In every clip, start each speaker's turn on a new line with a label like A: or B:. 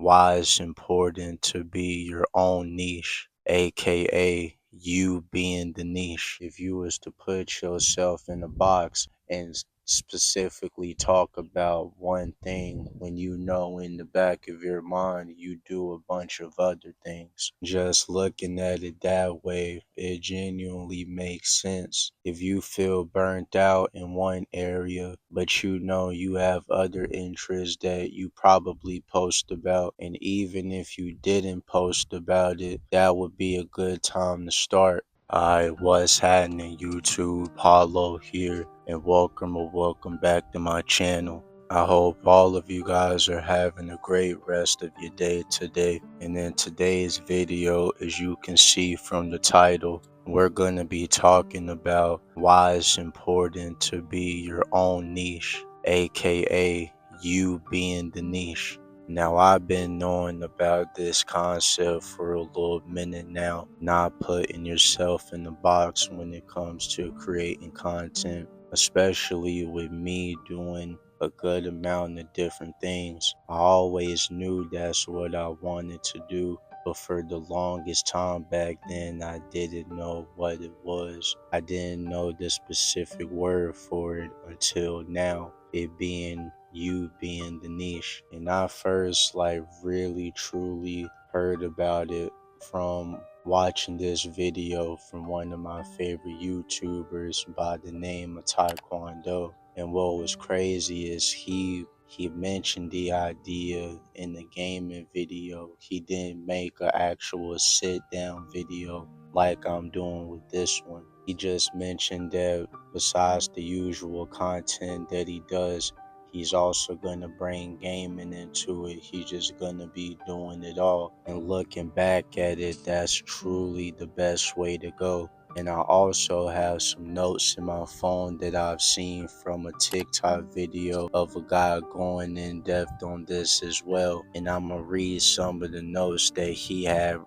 A: why it's important to be your own niche, aka you being the niche. If you was to put yourself in a box and specifically talk about one thing when you know in the back of your mind you do a bunch of other things. Just looking at it that way, it genuinely makes sense. If you feel burnt out in one area, but you know you have other interests that you probably post about, and even if you didn't post about it, that would be a good time to start. Alright, what's happening YouTube? Paulo here, and welcome back to my channel. I hope all of you guys are having a great rest of your day today. And in today's video, as you can see from the title, we're going to be talking about why it's important to be your own niche, aka you being the niche. Now, I've been knowing about this concept for a little minute now, not putting yourself in the box when it comes to creating content, especially with me doing a good amount of different things. I always knew that's what I wanted to do, but for the longest time back then, I didn't know what it was. I didn't know the specific word for it until now, it being you being the niche. And I first really truly heard about it from watching this video from one of my favorite YouTubers by the name of Taekwondo. And what was crazy is he mentioned the idea in the gaming video. He didn't make an actual sit down video like I'm doing with this one. He just mentioned that besides the usual content that he does, he's also gonna bring gaming into it. He's just gonna be doing it all. And looking back at it, that's truly the best way to go. And I also have some notes in my phone that I've seen from a TikTok video of a guy going in depth on this as well. And I'm gonna read some of the notes that he had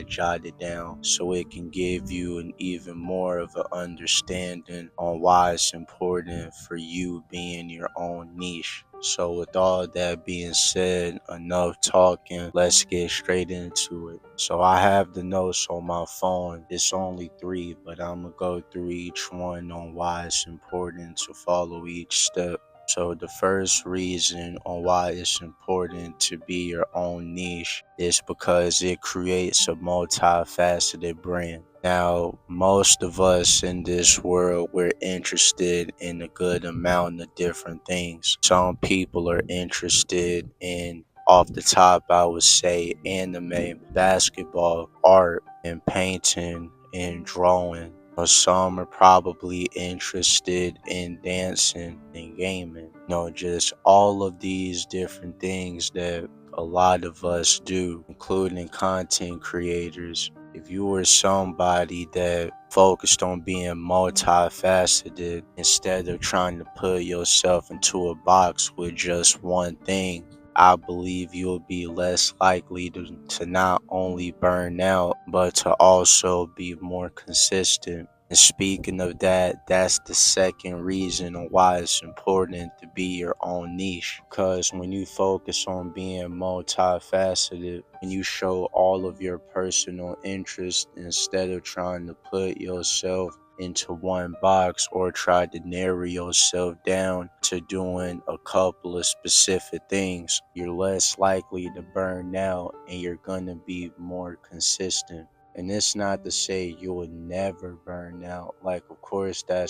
A: jotted down so it can give you an even more of an understanding on why it's important for you being your own niche. So with all that being said, enough talking, let's get straight into it. So I have the notes on my phone. It's only 3, but I'm gonna go through each one on why it's important to follow each step. So the first reason on why it's important to be your own niche is because it creates a multifaceted brand. Now, most of us in this world, we're interested in a good amount of different things. Some people are interested in, off the top, I would say anime, basketball, art, and painting and drawing. Or some are probably interested in dancing and gaming. Just all of these different things that a lot of us do, including content creators. If you were somebody that focused on being multifaceted instead of trying to put yourself into a box with just one thing, I believe you'll be less likely to not only burn out, but to also be more consistent. And speaking of that, that's the second reason on why it's important to be your own niche. Because when you focus on being multifaceted, and you show all of your personal interests instead of trying to put yourself into one box or try to narrow yourself down to doing a couple of specific things, you're less likely to burn out and you're gonna be more consistent. And it's not to say you would never burn out. Of course, that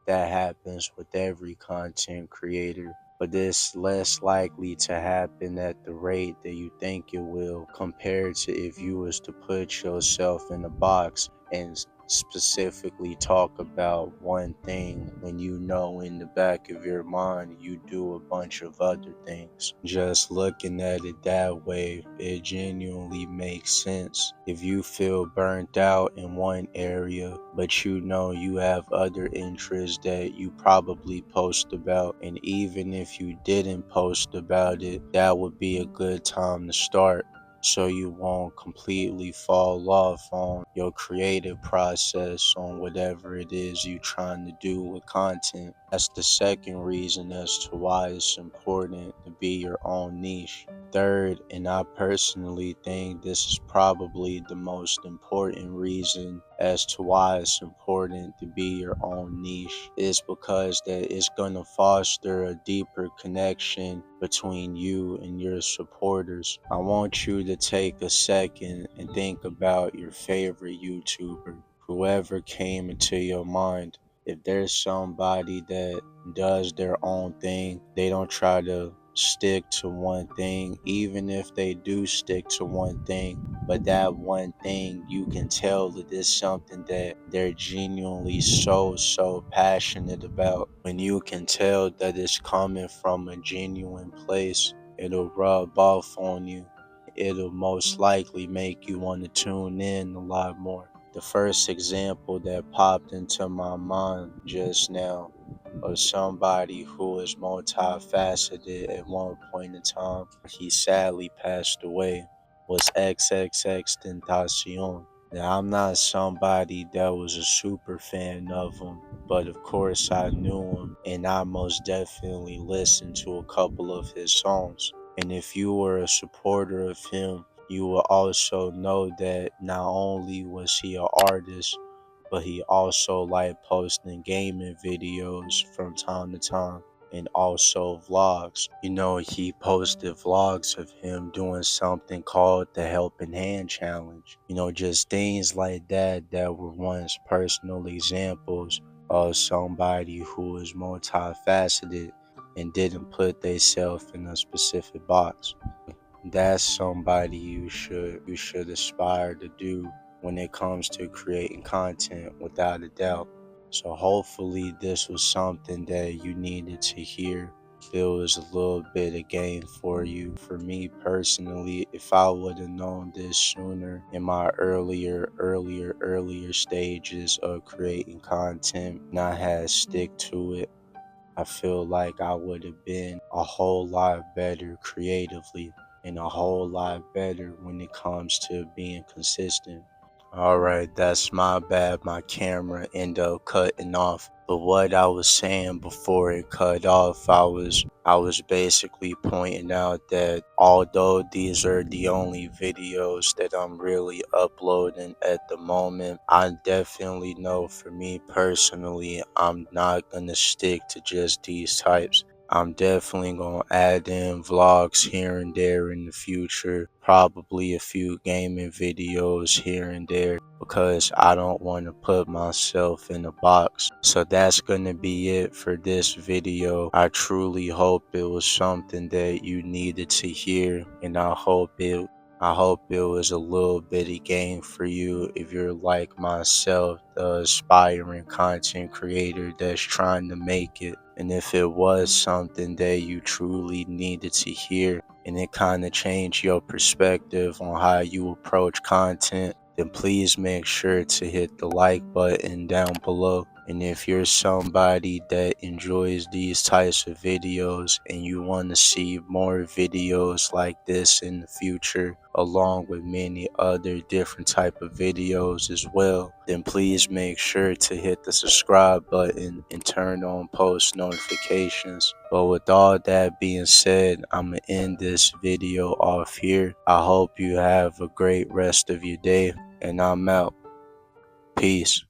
A: happens with every content creator. But it's less likely to happen at the rate that you think it will compared to if you was to put yourself in a box and specifically talk about one thing when you know in the back of your mind you do a bunch of other things. Just looking at it that way, it genuinely makes sense. If you feel burnt out in one area, but you know you have other interests that you probably post about, and even if you didn't post about it, that would be a good time to start. so you won't completely fall off on your creative process on whatever it is you're trying to do with content. That's the second reason as to why it's important to be your own niche. Third, and I personally think this is probably the most important reason as to why it's important to be your own niche, is because that it's going to foster a deeper connection between you and your supporters. I want you to take a second and think about your favorite YouTuber, whoever came into your mind. If there's somebody that does their own thing, they don't try to stick to one thing, even if they do stick to one thing, but that one thing you can tell that it's something that they're genuinely so passionate about. When you can tell that it's coming from a genuine place, it'll rub off on you. It'll most likely make you want to tune in a lot more. The first example that popped into my mind just now of somebody who is multifaceted at one point in time, he sadly passed away, was XXXTentacion. Now, I'm not somebody that was a super fan of him, but of course I knew him, and I most definitely listened to a couple of his songs. And if you were a supporter of him, you will also know that not only was he an artist, but he also liked posting gaming videos from time to time and also vlogs. He posted vlogs of him doing something called the Helping Hand Challenge. Just things like that were once personal examples of somebody who is multifaceted and didn't put themselves in a specific box. That's somebody you should aspire to do when it comes to creating content, without a doubt. So hopefully this was something that you needed to hear. It was a little bit of gain for you. For me personally, if I would have known this sooner in my earlier stages of creating content and I had stick to it, I feel like I would have been a whole lot better creatively and a whole lot better when it comes to being consistent. Alright, that's my bad. My camera ended up cutting off. But what I was saying before it cut off, I was basically pointing out that although these are the only videos that I'm really uploading at the moment, I definitely know for me personally, I'm not gonna stick to just these types. I'm definitely gonna add in vlogs here and there in the future, probably a few gaming videos here and there, because I don't want to put myself in a box. So that's gonna be it for this video. I truly hope it was something that you needed to hear, and I hope it was a little bit of gain for you if you're like myself, the aspiring content creator that's trying to make it. And if it was something that you truly needed to hear and it kind of changed your perspective on how you approach content, then please make sure to hit the like button down below. And if you're somebody that enjoys these types of videos and you want to see more videos like this in the future, along with many other different type of videos as well, then please make sure to hit the subscribe button and turn on post notifications. But with all that being said, I'm gonna end this video off here. I hope you have a great rest of your day, and I'm out. Peace.